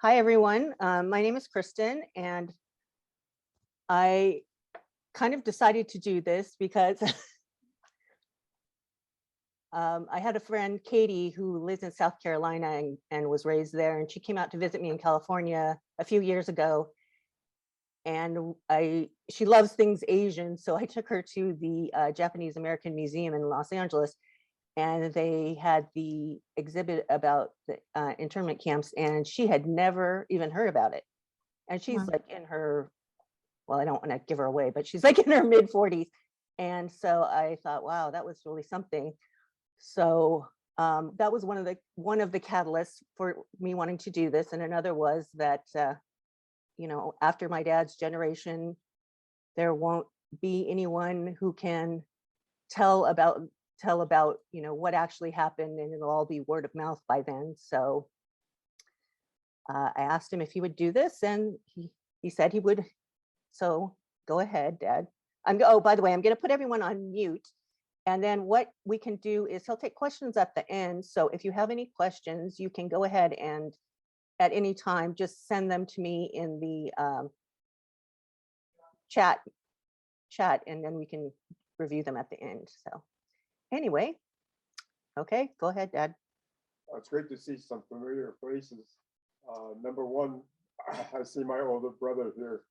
Hi, everyone. My name is Kristen, and I kind of decided to do this because I had a friend, Katie, who lives in South Carolina and was raised there, and she came out to visit me in California a few years ago. And she loves things Asian, so I took her to the Japanese American Museum in Los Angeles, and they had the exhibit about the internment camps, and she had never even heard about it. And she's Wow. like in her, well, I don't want to give her away, but she's like in her mid 40s. And so I thought, wow, that was really something. So that was one of the catalysts for me wanting to do this. And another was that, after my dad's generation, there won't be anyone who can tell about what actually happened, and it'll all be word of mouth by then. So I asked him if he would do this, and he said he would. So go ahead, Dad. Oh, by the way, I'm going to put everyone on mute. And then what we can do is he'll take questions at the end. So if you have any questions, you can go ahead and at any time just send them to me in the chat, and then we can review them at the end. So anyway, okay, go ahead, Dad. It's great to see some familiar faces. Number one, I see my older brother here.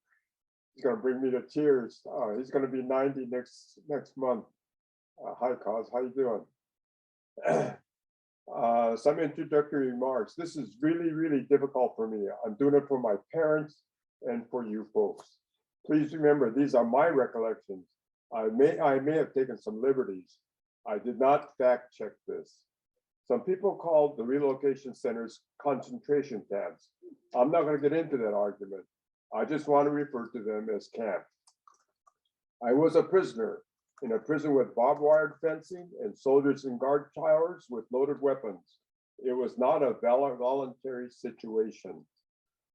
He's going to bring me to tears. He's going to be 90 next month. Hi, Cos. How you doing? Some introductory remarks. This is really, really difficult for me. I'm doing it for my parents and for you folks. Please remember, these are my recollections. I may have taken some liberties. I did not fact check this. Some people called the relocation centers concentration camps. I'm not going to get into that argument. I just want to refer to them as camps. I was a prisoner in a prison with barbed wire fencing and soldiers in guard towers with loaded weapons. It was not a voluntary situation.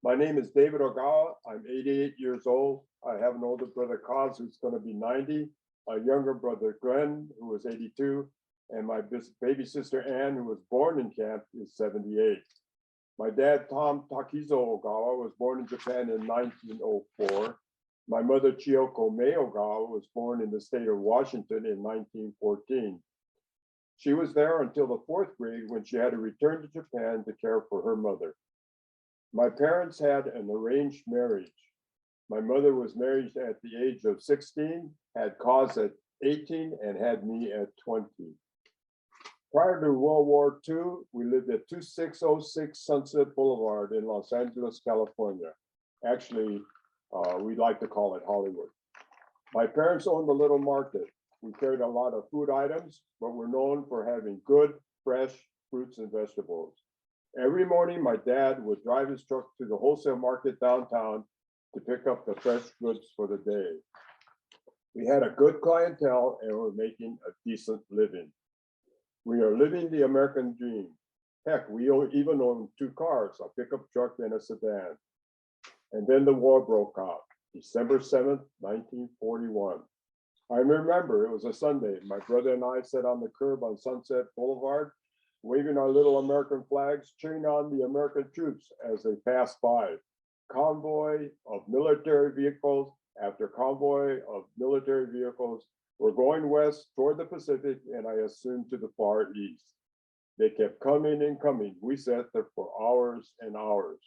My name is David Ogawa. I'm 88 years old. I have an older brother, Kaz, who's going to be 90, a younger brother, Glenn, who is 82, and my baby sister, Ann, who was born in camp, is 78. My dad, Tom Takizo Ogawa, was born in Japan in 1904. My mother, Chiyoko Mei Ogawa, was born in the state of Washington in 1914. She was there until the 4th grade when she had to return to Japan to care for her mother. My parents had an arranged marriage. My mother was married at the age of 16, had Cause at 18, and had me at 20. Prior to World War II, we lived at 2606 Sunset Boulevard in Los Angeles, California. Actually, we like to call it Hollywood. My parents owned a little market. We carried a lot of food items, but we're known for having good, fresh fruits and vegetables. Every morning, my dad would drive his truck to the wholesale market downtown to pick up the fresh goods for the day. We had a good clientele and we're making a decent living. We are living the American dream. Heck, we even own 2 cars, a pickup truck and a sedan. And then the war broke out, December 7th, 1941. I remember it was a Sunday. My brother and I sat on the curb on Sunset Boulevard, waving our little American flags, cheering on the American troops as they passed by. Convoy of military vehicles after convoy of military vehicles were going west toward the Pacific, and I assumed to the far east. They kept coming and coming. We sat there for hours and hours.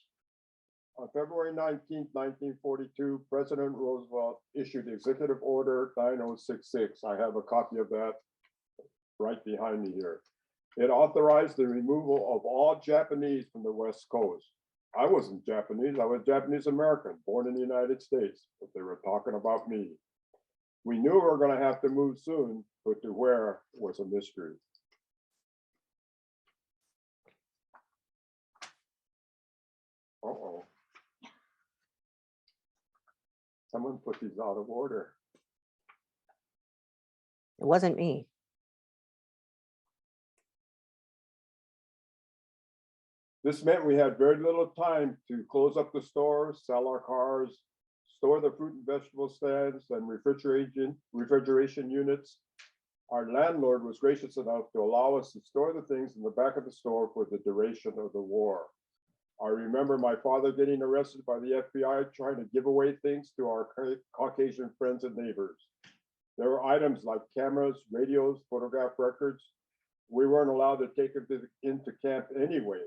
On February 19, 1942, President Roosevelt issued Executive Order 9066. I have a copy of that right behind me here. It authorized the removal of all Japanese from the West Coast. I wasn't Japanese, I was Japanese American, born in the United States, but they were talking about me. We knew we were going to have to move soon, but to where was a mystery. Uh-oh. Someone put these out of order. It wasn't me. This meant we had very little time to close up the store, sell our cars, store the fruit and vegetable stands and refrigeration units. Our landlord was gracious enough to allow us to store the things in the back of the store for the duration of the war. I remember my father getting arrested by the FBI trying to give away things to our Caucasian friends and neighbors. There were items like cameras, radios, photograph records. We weren't allowed to take them into camp anyway.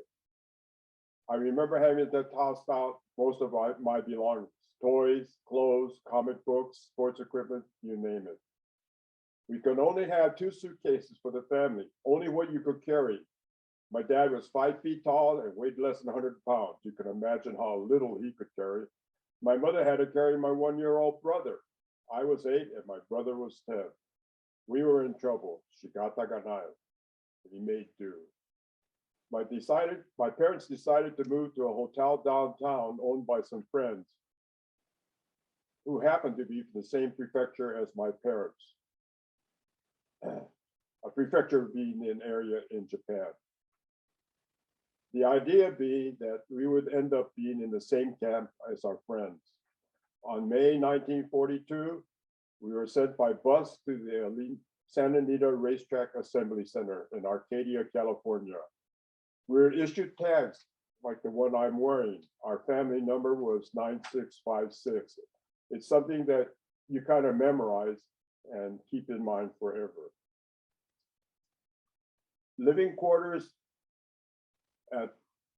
I remember having to toss out most of my belongings, toys, clothes, comic books, sports equipment, you name it. We could only have 2 suitcases for the family, only what you could carry. My dad was 5 feet tall and weighed less than 100 pounds. You can imagine how little he could carry. My mother had to carry my 1-year-old brother. I was 8 and my brother was 10. We were in trouble. Shigata ganai. We made do. My parents decided to move to a hotel downtown owned by some friends who happened to be from the same prefecture as my parents. A prefecture being an area in Japan. The idea being that we would end up being in the same camp as our friends. On May 1942, we were sent by bus to the Santa Anita Racetrack Assembly Center in Arcadia, California. We were issued tags like the one I'm wearing. Our family number was 9656. It's something that you kind of memorize and keep in mind forever. Living quarters at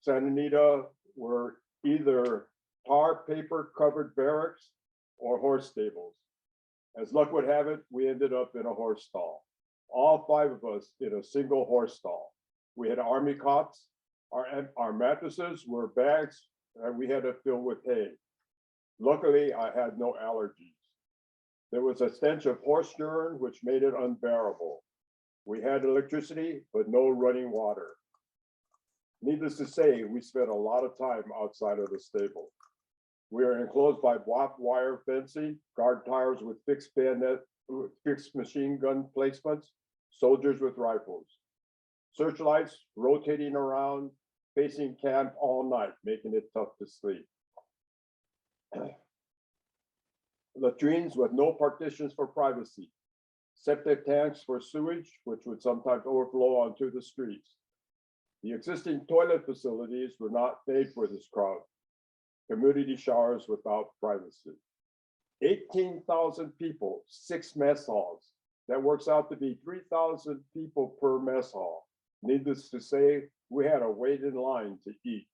Santa Anita were either tar paper covered barracks or horse stables. As luck would have it, we ended up in a horse stall. All 5 of us in a single horse stall. We had army cots. Our mattresses were bags that we had to fill with hay. Luckily, I had no allergies. There was a stench of horse urine, which made it unbearable. We had electricity, but no running water. Needless to say, we spent a lot of time outside of the stable. We are enclosed by barbed wire fencing, guard towers with fixed bayonet, fixed machine gun placements, soldiers with rifles. Searchlights rotating around, facing camp all night, making it tough to sleep. Latrines with no partitions for privacy. Septic tanks for sewage, which would sometimes overflow onto the streets. The existing toilet facilities were not made for this crowd. Community showers without privacy. 18,000 people, 6 mess halls. That works out to be 3,000 people per mess hall. Needless to say, we had to wait in line to eat.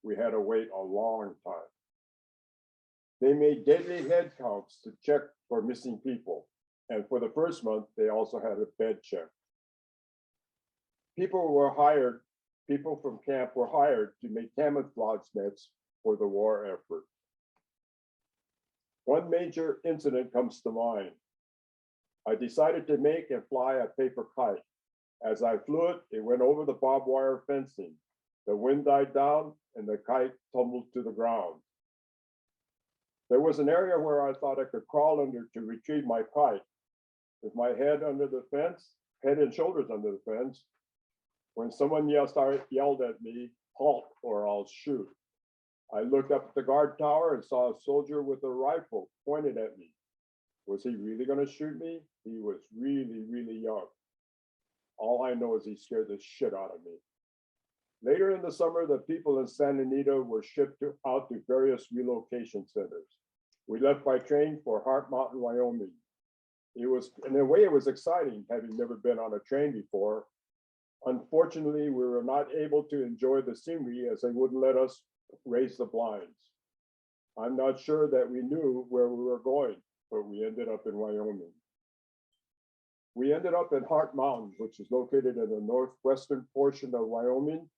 We had to wait a long time. They made daily head counts to check for missing people. And for the first month, they also had a bed check. People from camp were hired to make camouflage nets for the war effort. One major incident comes to mind. I decided to make and fly a paper kite. As I flew it, it went over the barbed wire fencing. The wind died down and the kite tumbled to the ground. There was an area where I thought I could crawl under to retrieve my kite. With my head under the fence, head and shoulders under the fence, when someone yelled at me, "Halt or I'll shoot." I looked up at the guard tower and saw a soldier with a rifle pointed at me. Was he really going to shoot me? He was really, really young. All I know is he scared the shit out of me. Later in the summer, the people in Santa Anita were shipped out to various relocation centers. We left by train for Heart Mountain, Wyoming. It was, in a way, it was exciting, having never been on a train before. Unfortunately, we were not able to enjoy the scenery as they wouldn't let us raise the blinds. I'm not sure that we knew where we were going, but we ended up in Wyoming. We ended up in Heart Mountain, which is located in the northwestern portion of Wyoming.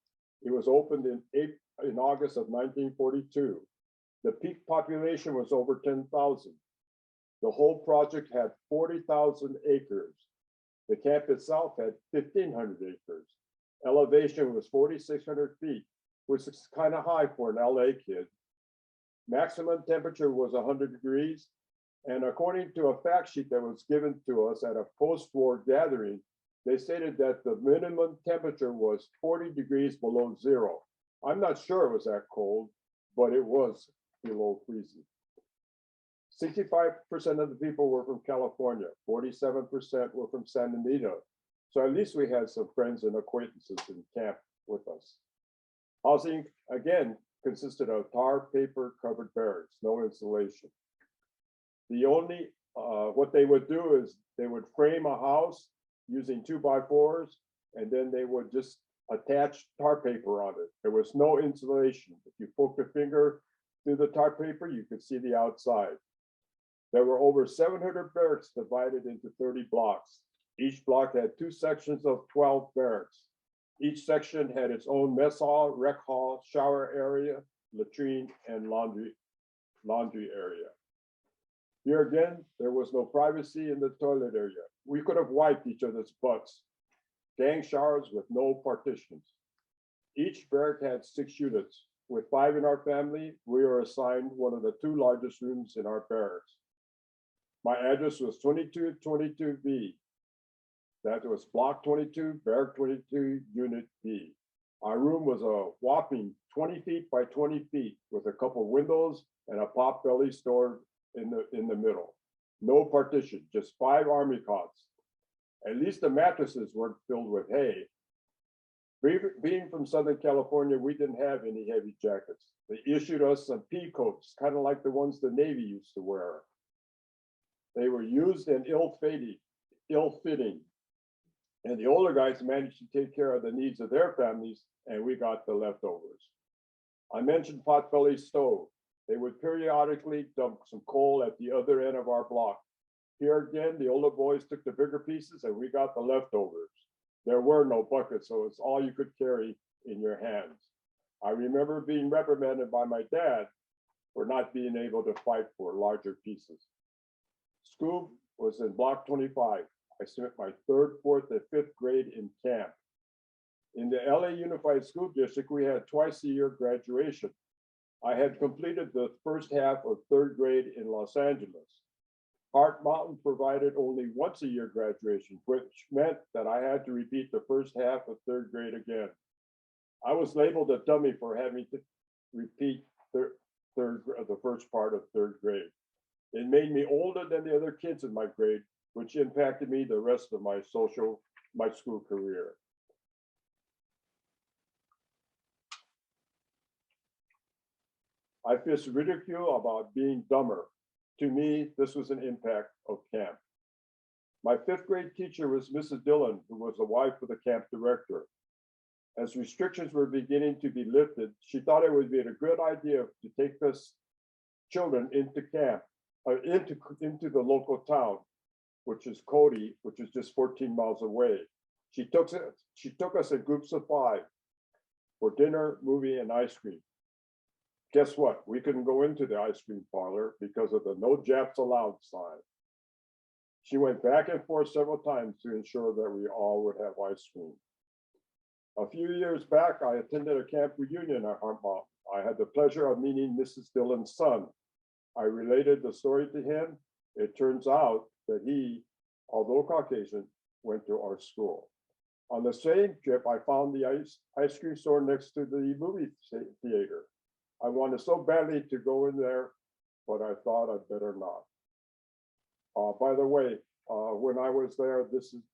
It was opened in August of 1942. The peak population was over 10,000. The whole project had 40,000 acres. The camp itself had 1,500 acres. Elevation was 4,600 feet, which is kind of high for an LA kid. Maximum temperature was 100 degrees. And according to a fact sheet that was given to us at a post-war gathering, they stated that the minimum temperature was 40 degrees below zero. I'm not sure it was that cold, but it was below freezing. 65% of the people were from California, 47% were from Santa Anita. So at least we had some friends and acquaintances in camp with us. Housing, again, consisted of tar paper covered barracks, no insulation. The only, what they would do is they would frame a house using 2x4s, and then they would just attach tar paper on it. There was no insulation. If you poked a finger through the tar paper, you could see the outside. There were over 700 barracks divided into 30 blocks. Each block had 2 sections of 12 barracks. Each section had its own mess hall, rec hall, shower area, latrine, and laundry area. Here again, there was no privacy in the toilet area. We could have wiped each other's butts. Gang showers with no partitions. Each barrack had 6 units. With 5 in our family, we were assigned one of the 2 largest rooms in our barracks. My address was 2222B. That was block 22, barrack 22, unit B. Our room was a whopping 20 feet by 20 feet with a couple windows and a pop belly stored in the middle. No partition, just 5 army cots. At least the mattresses weren't filled with hay. Being from Southern California, we didn't have any heavy jackets. They issued us some pea coats, kind of like the ones the Navy used to wear. They were used and ill-fitting, and the older guys managed to take care of the needs of their families, and we got the leftovers. I mentioned potbelly stove. They would periodically dump some coal at the other end of our block. Here again, the older boys took the bigger pieces and we got the leftovers. There were no buckets, so it's all you could carry in your hands. I remember being reprimanded by my dad for not being able to fight for larger pieces. School was in block 25. I spent my 3rd, 4th, and 5th grade in camp. In the LA Unified School District, we had twice-a-year graduation. I had completed the first half of 3rd grade in Los Angeles. Hart Mountain provided only once-a-year graduation, which meant that I had to repeat the first half of 3rd grade again. I was labeled a dummy for having to repeat the first part of 3rd grade. It made me older than the other kids in my grade, which impacted me the rest of my school career. I faced ridicule about being dumber. To me, this was an impact of camp. My 5th grade teacher was Mrs. Dillon, who was the wife of the camp director. As restrictions were beginning to be lifted, she thought it would be a good idea to take us children into camp, into the local town, which is Cody, which is just 14 miles away. She took us in groups of 5 for dinner, movie, and ice cream. Guess what? We couldn't go into the ice cream parlor because of the no Japs allowed sign. She went back and forth several times to ensure that we all would have ice cream. A few years back, I attended a camp reunion at Hart Mountain. I had the pleasure of meeting Mrs. Dillon's son. I related the story to him. It turns out that he, although Caucasian, went to our school. On the same trip, I found the ice cream store next to the movie theater. I wanted so badly to go in there, but I thought I'd better not. By the way, when I was there,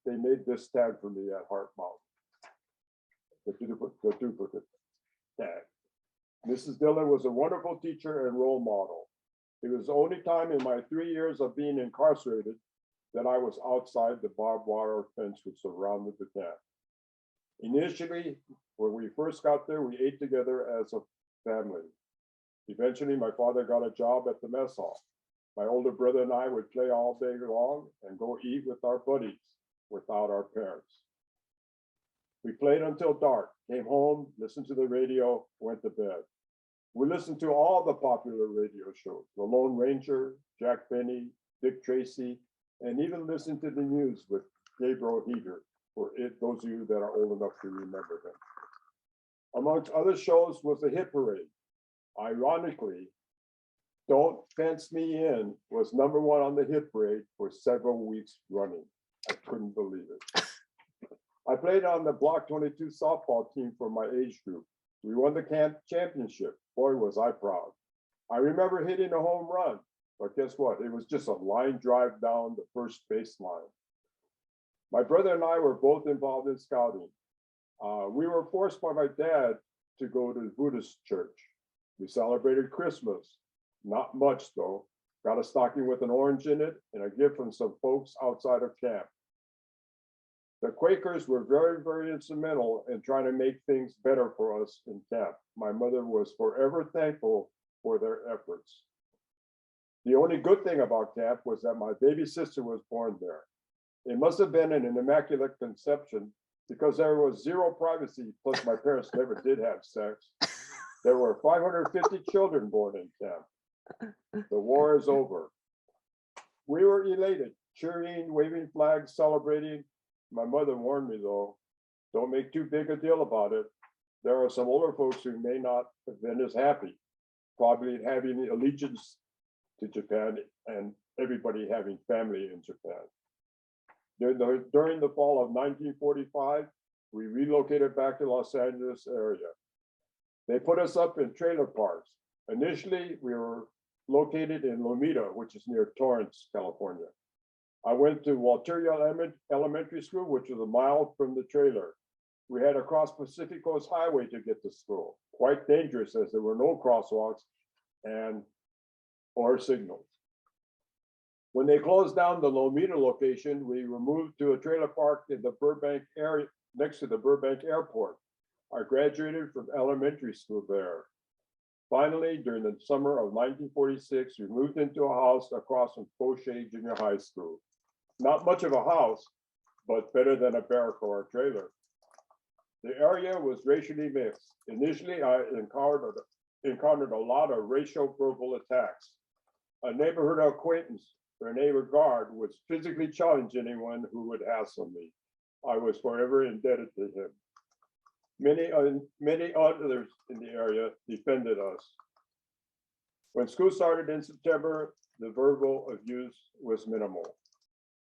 they made this tag for me at Hart Mountain. The duplicate tag. Mrs. Dillon was a wonderful teacher and role model. It was the only time in my 3 years of being incarcerated that I was outside the barbed wire fence which surrounded the camp. Initially, when we first got there, we ate together as a family. Eventually, my father got a job at the mess hall. My older brother and I would play all day long and go eat with our buddies without our parents. We played until dark, came home, listened to the radio, went to bed. We listened to all the popular radio shows, The Lone Ranger, Jack Benny, Dick Tracy, and even listened to the news with Gabriel Heater, for those of you that are old enough to remember him. Amongst other shows was the hit parade. Ironically, Don't Fence Me In was #1 on the hit parade for several weeks running. I couldn't believe it. I played on the Block 22 softball team for my age group. We won the camp championship. Boy, was I proud. I remember hitting a home run, but guess what? It was just a line drive down the first baseline. My brother and I were both involved in scouting. We were forced by my dad to go to the Buddhist church. We celebrated Christmas. Not much though. Got a stocking with an orange in it and a gift from some folks outside of camp. The Quakers were very, very instrumental in trying to make things better for us in camp. My mother was forever thankful for their efforts. The only good thing about camp was that my baby sister was born there. It must have been an immaculate conception because there was zero privacy, plus my parents never did have sex. There were 550 children born in camp. The war is over. We were elated, cheering, waving flags, celebrating. My mother warned me though, don't make too big a deal about it. There are some older folks who may not have been as happy, probably having allegiance to Japan and everybody having family in Japan. During the fall of 1945, we relocated back to Los Angeles area. They put us up in trailer parks. Initially, we were located in Lomita, which is near Torrance, California. I went to Walteria Elementary School, which was a mile from the trailer. We had to cross Pacific Coast Highway to get to school. Quite dangerous as there were no crosswalks or signals. When they closed down the Lomita location, we were moved to a trailer park in the Burbank area, next to the Burbank Airport. I graduated from elementary school there. Finally, during the summer of 1946, we moved into a house across from Fauché Junior High School. Not much of a house, but better than a barrack or a trailer. The area was racially mixed. Initially, I encountered a lot of racial verbal attacks. A neighborhood acquaintance or a neighbor guard would physically challenge anyone who would hassle me. I was forever indebted to him. Many others in the area defended us. When school started in September, the verbal abuse was minimal.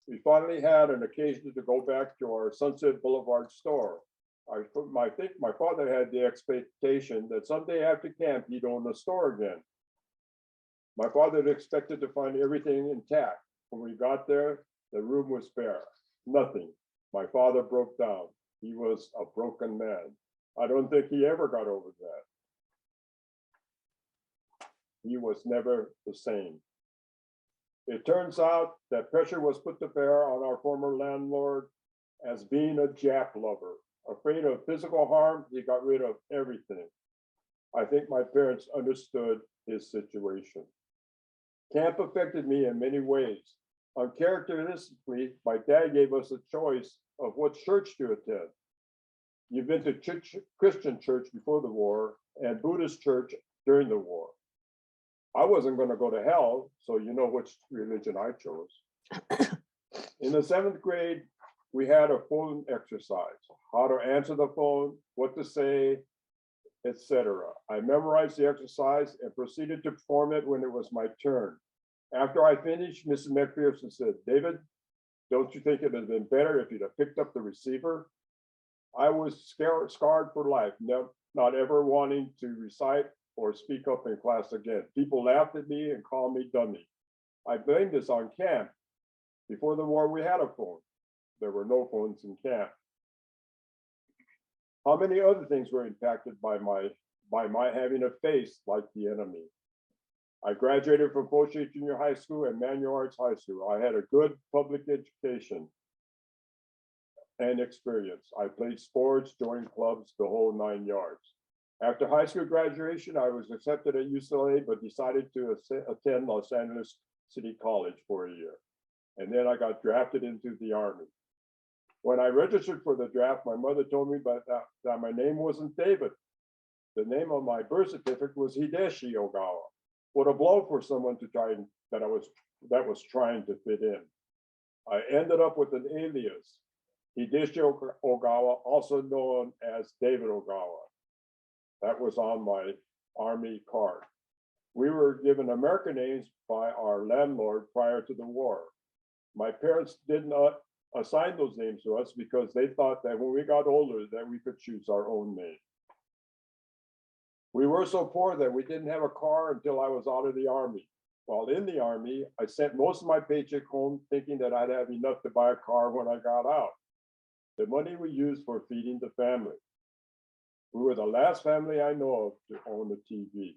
We finally had an occasion to go back to our Sunset Boulevard store. I think my father had the expectation that someday after camp, he'd own the store again. My father had expected to find everything intact. When we got there, the room was bare, nothing. My father broke down. He was a broken man. I don't think he ever got over that. He was never the same. It turns out that pressure was put to bear on our former landlord as being a jack lover. Afraid of physical harm, he got rid of everything. I think my parents understood his situation. Camp affected me in many ways. Uncharacteristically, my dad gave us a choice of what church to attend. You've been to Christian church before the war and Buddhist church during the war. I wasn't going to go to hell, so you know which religion I chose. In the 7th grade, we had a phone exercise, how to answer the phone, what to say, etc. I memorized the exercise and proceeded to perform it when it was my turn. After I finished, Mrs. McPherson said, "David, don't you think it would have been better if you'd have picked up the receiver?" I was scarred for life, not ever wanting to recite or speak up in class again. People laughed at me and called me dummy. I blamed this on camp. Before the war, we had a phone. There were no phones in camp. How many other things were impacted by my having a face like the enemy? I graduated from Fauché Junior High School and Manual Arts High School. I had a good public education and experience. I played sports, joined clubs, the whole 9 yards. After high school graduation, I was accepted at UCLA, but decided to attend Los Angeles City College for a year. And then I got drafted into the Army. When I registered for the draft, my mother told me that my name wasn't David. The name on my birth certificate was Hideshi Ogawa. What a blow for someone to try that was trying to fit in. I ended up with an alias, Hideshi Ogawa, also known as David Ogawa. That was on my Army card. We were given American names by our landlord prior to the war. My parents did not assign those names to us because they thought that when we got older that we could choose our own name. We were so poor that we didn't have a car until I was out of the Army. While in the Army, I sent most of my paycheck home thinking that I'd have enough to buy a car when I got out. The money we used for feeding the family. We were the last family I know of to own a TV.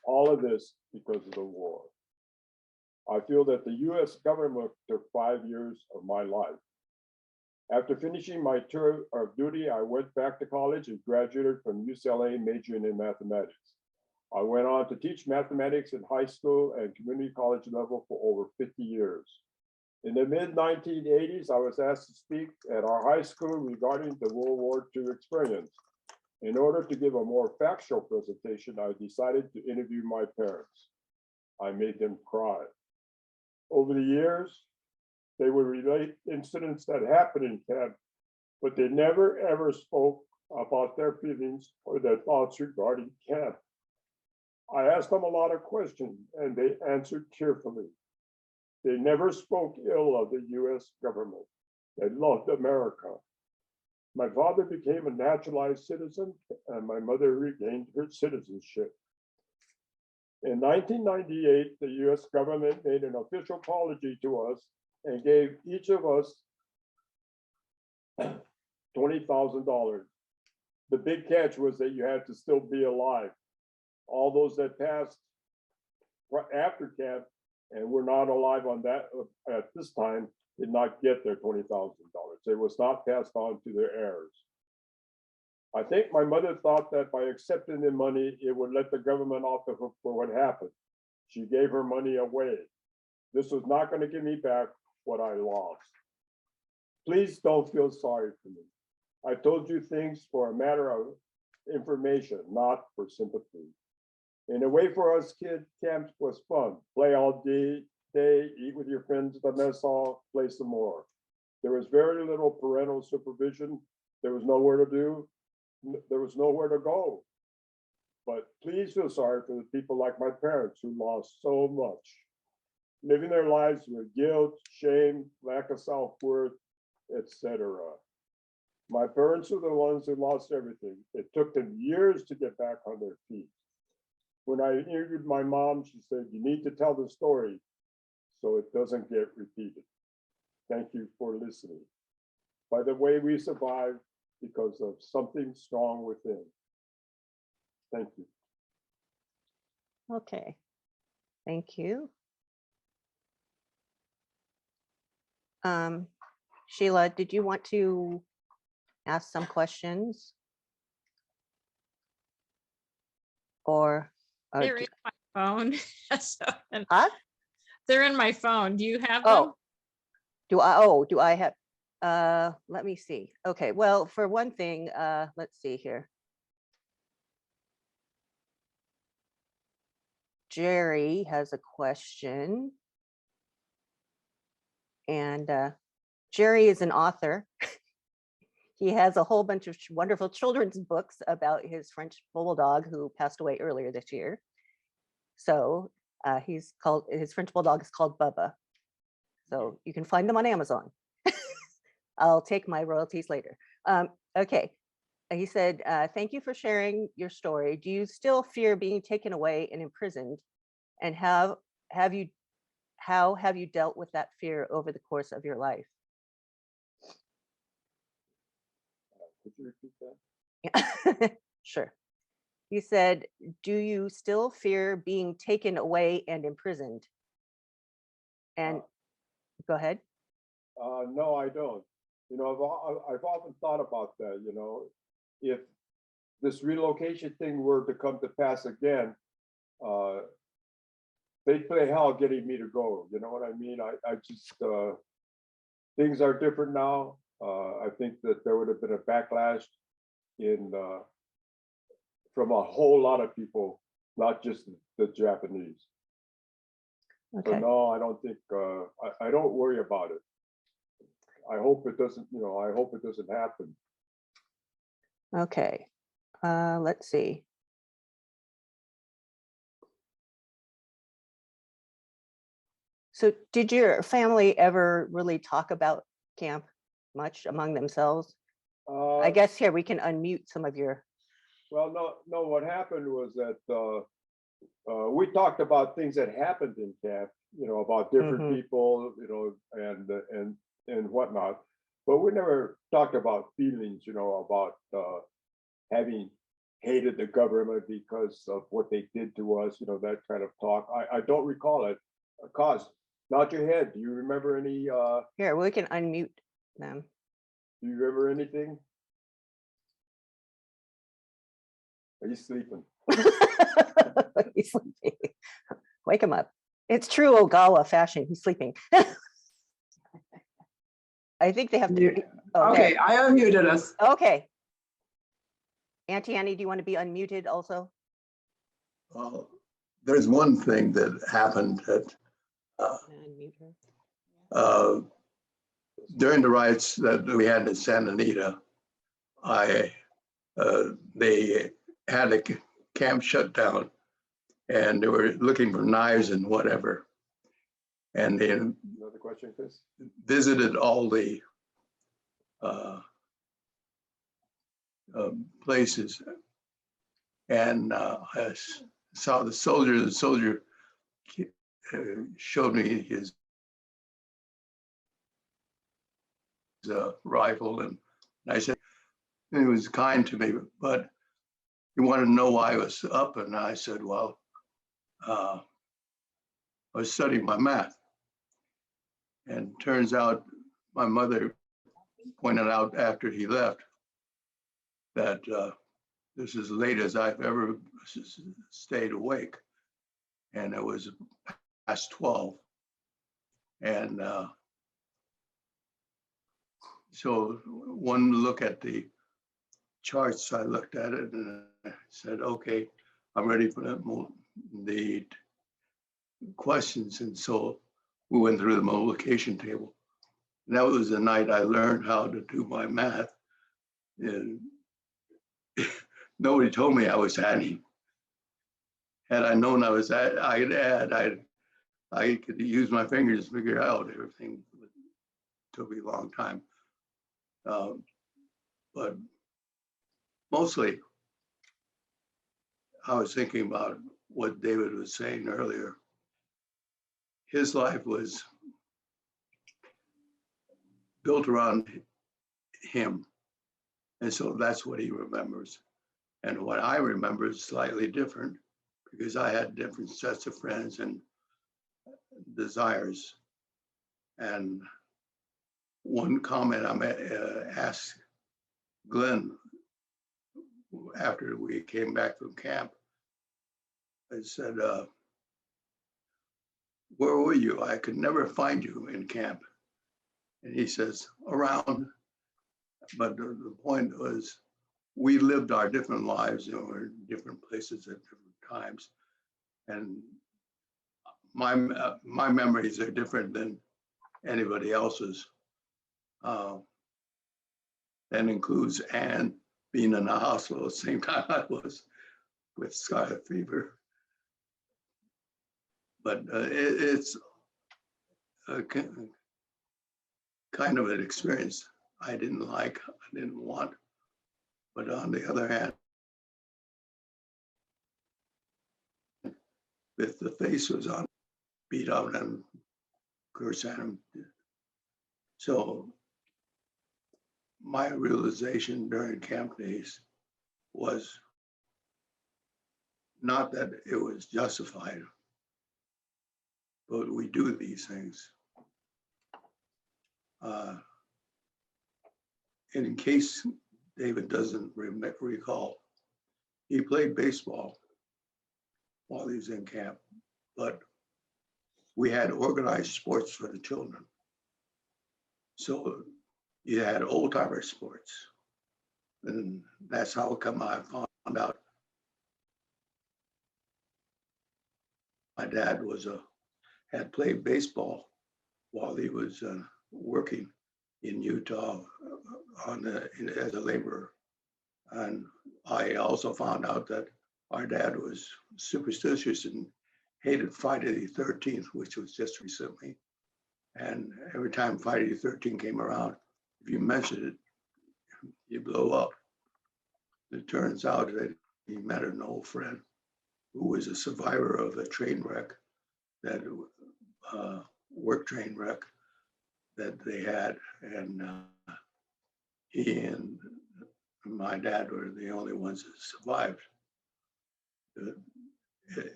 All of this because of the war. I feel that the US government took 5 years of my life. After finishing my tour of duty, I went back to college and graduated from UCLA majoring in mathematics. I went on to teach mathematics at high school and community college level for over 50 years. In the mid-1980s, I was asked to speak at our high school regarding the World War II experience. In order to give a more factual presentation, I decided to interview my parents. I made them cry. Over the years, they would relate incidents that happened in camp, but they never ever spoke about their feelings or their thoughts regarding camp. I asked them a lot of questions and they answered tearfully. They never spoke ill of the US government. They loved America. My father became a naturalized citizen and my mother regained her citizenship. In 1998, the US government made an official apology to us and gave each of us $20,000. The big catch was that you had to still be alive. All those that passed after camp and were not alive on that at this time did not get their $20,000. It was not passed on to their heirs. I think my mother thought that by accepting the money, it would let the government off the hook for what happened. She gave her money away. This was not going to give me back what I lost. Please don't feel sorry for me. I told you things for a matter of information, not for sympathy. In a way, for us kids, camp was fun. Play all day, eat with your friends at the mess hall, play some more. There was very little parental supervision. There was nowhere to do. There was nowhere to go. But please feel sorry for the people like my parents who lost so much, living their lives with guilt, shame, lack of self-worth, etc. My parents were the ones who lost everything. It took them years to get back on their feet. When I interviewed my mom, she said, "You need to tell the story so it doesn't get repeated." Thank you for listening. By the way, we survived because of something strong within. Thank you. Okay, thank you. Sheila, did you want to ask some questions? Or They're in my phone. So, huh? they're in my phone. Do you have them? Do I have, let me see. Okay, well, for one thing, let's see here. Jerry has a question. And Jerry is an author. He has a whole bunch of wonderful children's books about his French bulldog who passed away earlier this year. So his French bulldog is called Bubba. So you can find them on Amazon. I'll take my royalties later. Okay. He said, thank you for sharing your story. Do you still fear being taken away and imprisoned? And how have you dealt with that fear over the course of your life? Could you repeat that? Sure. He said, do you still fear being taken away and imprisoned? And go ahead. No, I don't. You know, I've often thought about that, you know, if this relocation thing were to come to pass again, they'd play hell getting me to go. You know what I mean? I just, things are different now. I think that there would have been a backlash from a whole lot of people, not just the Japanese. Okay. So no, I don't think, I don't worry about it. I hope it doesn't, you know, I hope it doesn't happen. Okay. Let's see. So did your family ever really talk about camp much among themselves? I guess here we can unmute some of your. Well, no, what happened was that we talked about things that happened in camp, you know, about different people, you know, and whatnot. But we never talked about feelings, you know, about having hated the government because of what they did to us, that kind of talk. I don't recall it. Cause, nod your head. Do you remember any, Here, we can unmute them. do you remember anything? Are you sleeping? He's sleeping. Wake him up. It's true Ogawa fashion. He's sleeping. I think they have to. Mute. Okay. Okay, I unmuted us. Okay. Auntie Annie, do you want to be unmuted also? Well, there's one thing that happened that Unmute her. uh, during the riots that we had in Santa Anita, they had a camp shut down and they were looking for knives and whatever. And they Another question, Chris? visited all the places. And I saw the soldier showed me his rifle, and I said, he was kind to me, but he wanted to know why I was up, and I said, well, I was studying my math. And turns out my mother pointed out after he left that this is as late as I've ever stayed awake. And it was past 12. And so one look at the charts, I looked at it and I said, okay, I'm ready for the questions. And so we went through the multiplication table. And that was the night I learned how to do my math. And nobody told me I was adding. Had I known I'd add, I could use my fingers to figure out everything. It took me a long time. But mostly, I was thinking about what David was saying earlier. His life was built around him. And so that's what he remembers. And what I remember is slightly different because I had different sets of friends and desires. And one comment I asked Glenn after we came back from camp, I said, where were you? I could never find you in camp. And he says, around. But the point was, we lived our different lives, we're in different places at different times. And my memories are different than anybody else's. That includes Anne being in the hospital at the same time I was with scarlet fever. But it's a kind of an experience I didn't like, I didn't want. But on the other hand, if the face was on, beat out and curse at him. So my realization during camp days was not that it was justified, but we do these things. In case David doesn't recall, he played baseball while he was in camp, but we had organized sports for the children. So you had old timer sports. And that's how come I found out my dad had played baseball while he was working in Utah as a laborer. And I also found out that our dad was superstitious and hated Friday the 13th, which was just recently. And every time Friday the 13th came around, if you mentioned it, you blow up. It turns out that he met an old friend who was a survivor of a train wreck, that work train wreck that they had. And he and and my dad were the only ones that survived.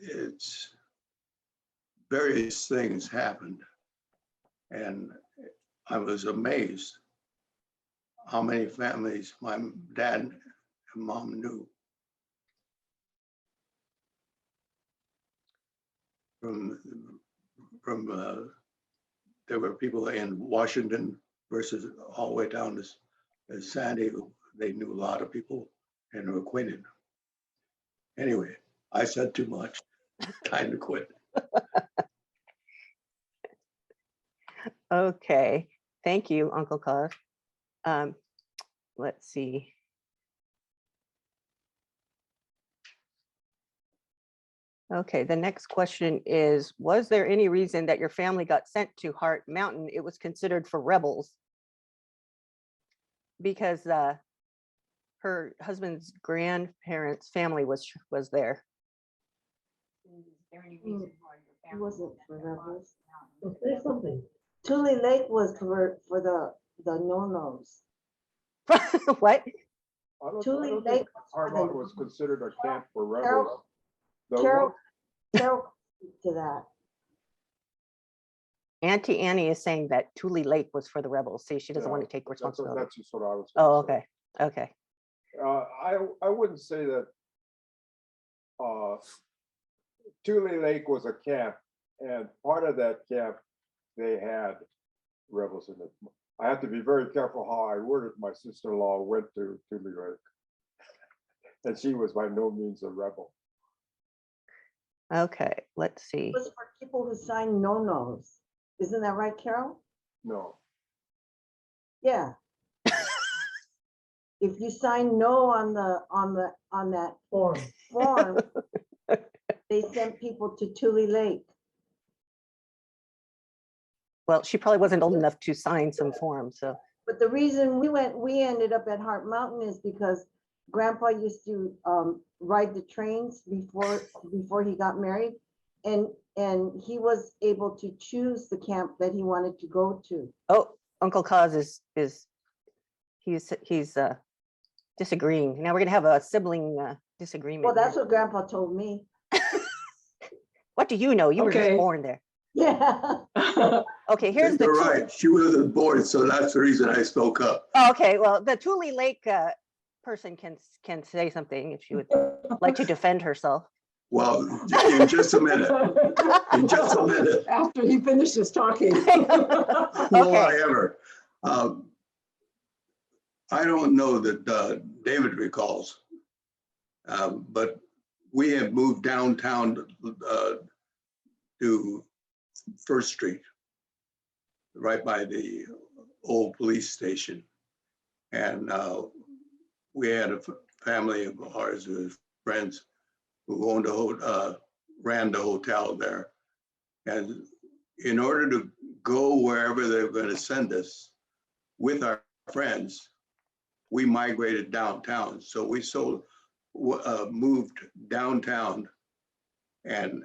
It's various things happened, and I was amazed how many families my dad and mom knew. From there were people in Washington versus all the way down to Sandy. They knew a lot of people and were acquainted. Anyway, I said too much. Time to quit. Okay, thank you, Uncle Cos. Let's see. Okay, the next question is, was there any reason that your family got sent to Heart Mountain? It was considered for rebels. Because her husband's grandparents' family was there. It wasn't for rebels. Say something. Tule Lake was for the no-nos. What? I don't Tule think Lake Hard Mountain was considered a camp for rebels. Carol, The Carol, one- Carol speak to that. Auntie Annie is saying that Tule Lake was for the rebels. See, she doesn't want Yeah, to take That's responsibility. that's just what I was. Oh, gonna say. okay, okay. I wouldn't say that Tule Lake was a camp, and part of that camp, they had rebels in it. I have to be very careful how I worded. My sister-in-law went to Tule Lake, and she was by no means a rebel. Okay, let's see. It was for people who signed no-nos. Isn't that right, Carol? No, Yeah. If you sign no on that form, they sent people to Tule Lake. Well, she probably wasn't old enough to sign some form, so. But the reason we ended up at Heart Mountain is because Grandpa used to ride the trains before he got married, and he was able to choose the camp that he wanted to go to. Oh, Uncle Cos is he's disagreeing. Now we're gonna have a sibling disagreement. Well, that's here. what Grandpa told me. What do you know? You were just Okay. born there. Yeah. Okay, here's the. You're Tu- right. She wasn't born, so that's the reason I spoke up. Oh, okay, well, the Tule Lake person can say something if she would like to defend herself. Well, in just a minute. In just a minute. After he finishes talking. Will I ever? I don't know that David recalls, but we have moved downtown to First Street, right by the old police station. And we had a family of ours, friends, who owned ran the hotel there. And in order to go wherever they were going to send us with our friends, we migrated downtown. So we moved downtown, and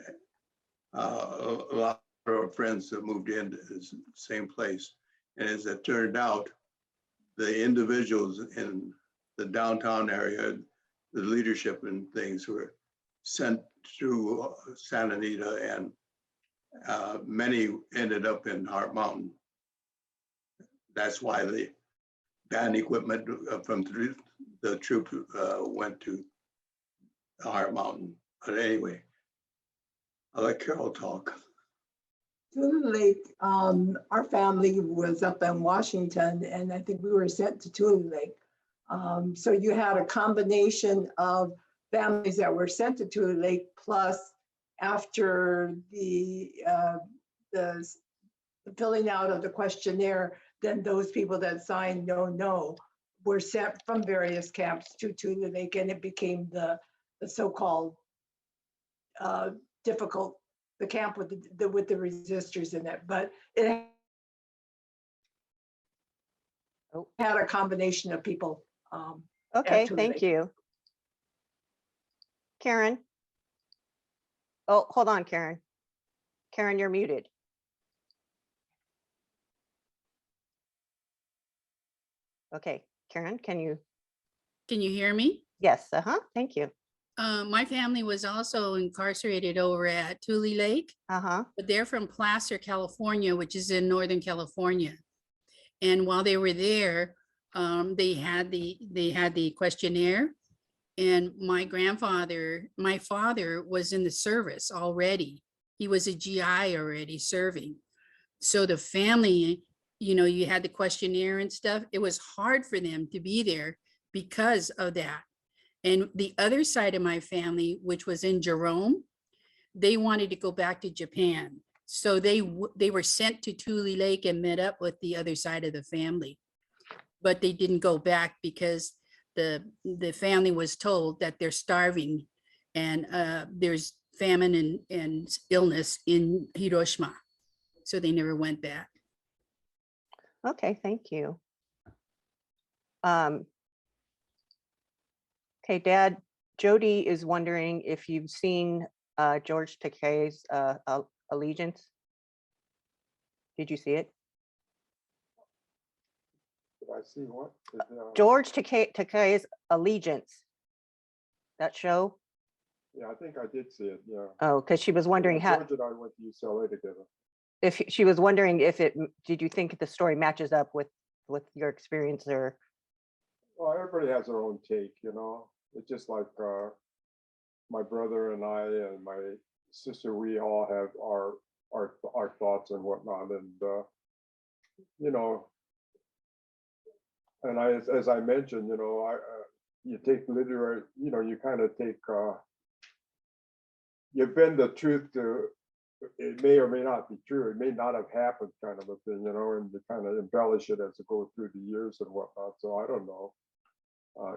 a lot of our friends that moved into the same place. And as it turned out, the individuals in the downtown area, the leadership and things were sent to Santa Anita, and many ended up in Heart Mountain. That's why the band equipment from the troop went to Heart Mountain. But anyway, I'll let Carol talk. Tule Lake, our family was up in Washington, and I think we were sent to Tule Lake. So you had a combination of families that were sent to Tule Lake, plus after the filling out of the questionnaire, then those people that signed no were sent from various camps to Tule Lake, and it became the so-called difficult, the camp with the resistors in it, but it Oh. had a combination of people. Okay, Tule thank Lake. you. Karen. Oh, hold on, Karen. Karen, you're muted. Okay, Karen, can you? Can you hear me? Yes, thank you. My family was also incarcerated over at Tule Lake, but they're from Placer, California, which is in Northern California. And while they were there, they had the questionnaire. And my father was in the service already. He was a GI already serving. So the family, you had the questionnaire and stuff. It was hard for them to be there because of that. And the other side of my family, which was in Jerome, they wanted to go back to Japan. So they were sent to Tule Lake and met up with the other side of the family. But they didn't go back because the family was told that they're starving and there's famine and illness in Hiroshima. So they never went back. Okay, thank you. Okay, Dad, Jody is wondering if you've seen George Takei's Allegiance. Did you see it? Did I see what? George Takei's Allegiance. That show? Yeah, I think I did see it, yeah. Oh, because she was wondering how, George and I went to UCLA together. if she was wondering if did you think the story matches up with your experience or? Well, everybody has their own take, It's just like my brother and I and my sister, we all have our thoughts and whatnot. And, and as I mentioned, you take literary, you kind of take, you bend the truth to, it may or may not be true. It may not have happened kind of a thing, and you kind of embellish it as it goes through the years and whatnot. So I don't know.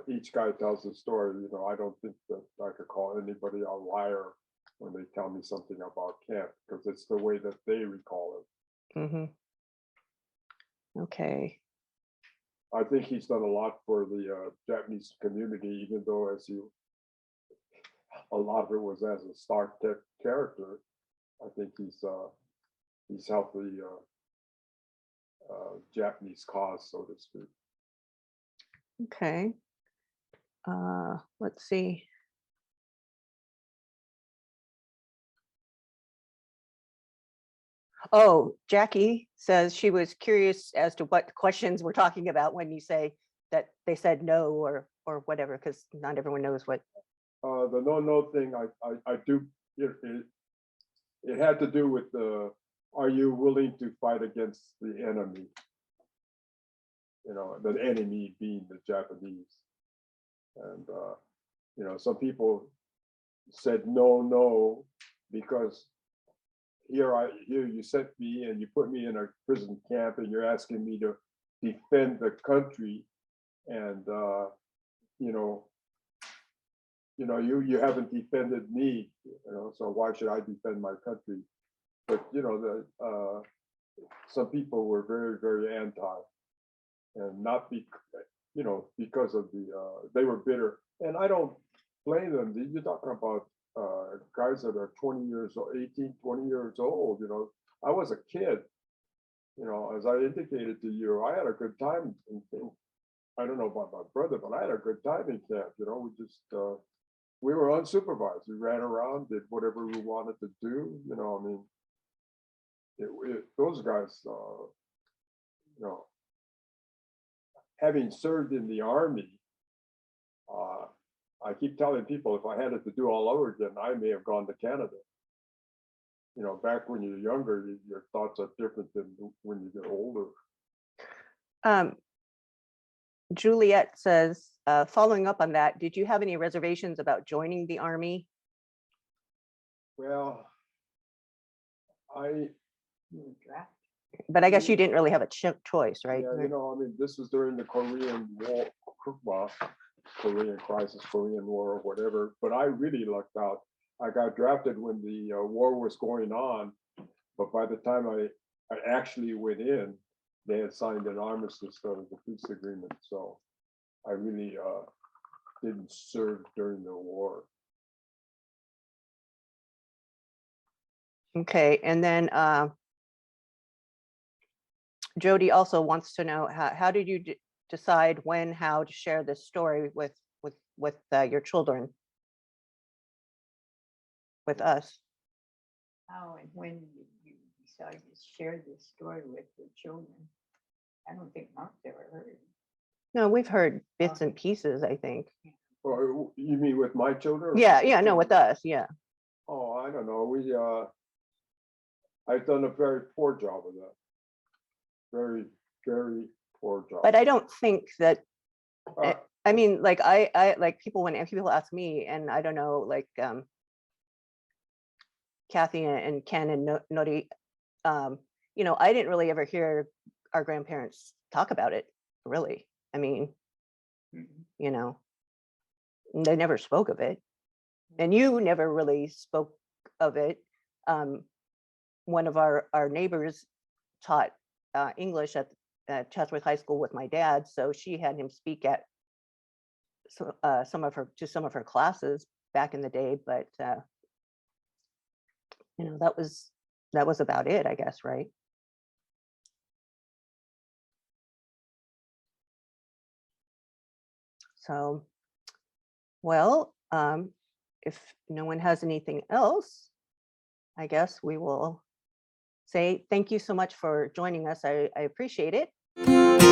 Each guy tells a story, I don't think that I could call anybody a liar when they tell me something about Kent, because it's the way that they recall it. Okay. I think he's done a lot for the Japanese community, even though a lot of it was as a Star Trek character. I think he's helped the Japanese cause, so to speak. Okay. Let's see. Oh, Jackie says she was curious as to what questions we're talking about when you say that they said no or whatever, because not everyone knows what. The no thing, I do. It had to do with are you willing to fight against the enemy? The enemy being the Japanese. And some people said no because here you sent me and you put me in a prison camp and you're asking me to defend the country, and you haven't defended me, so why should I defend my country? But some people were very, very anti, and not because of they were bitter, and I don't blame them. You're talking about guys that are 20 years old, 18, 20 years old. I was a kid. As I indicated to you, I had a good time. I don't know about my brother, but I had a good time in camp. We just we were unsupervised. We ran around, did whatever we wanted to do. Those guys, having served in the Army, I keep telling people if I had it to do all over again, I may have gone to Canada. Back when you're younger, your thoughts are different than when you get older. Juliet says, following up on that, did you have any reservations about joining the Army? Well, But I guess you didn't really have a choice, right? Yeah, this was during the Korean War, Korean crisis, Korean War, or whatever. But I really lucked out. I got drafted when the war was going on, but by the time I actually went in, they had signed an armistice of the peace agreement. So I really didn't serve during the war. Okay, and then Jody also wants to know how did you decide when, how to share this story with your children, with us. How and when did you decide to share this story with the children? I don't think Mark's ever heard it. No, we've heard bits and pieces, I think. Or you mean with my children? or Yeah, with yeah, no, with children? us, yeah. Oh, I don't know. I've done a very poor job of that. Very, very poor job. But I don't think that, Uh, I mean, like, I like people, when people ask me, and I don't know, like, Kathy and Ken and Nori, you know, I didn't really ever hear our grandparents talk about it, really. I mean, you know, they never spoke of it. And you never really spoke of it. One of our neighbors taught English at Chatsworth High School with my dad, so she had him speak at some of her classes back in the day, but you know, that was about it, I guess, right? So, well, if no one has anything else, I guess we will say thank you so much for joining us. I appreciate it.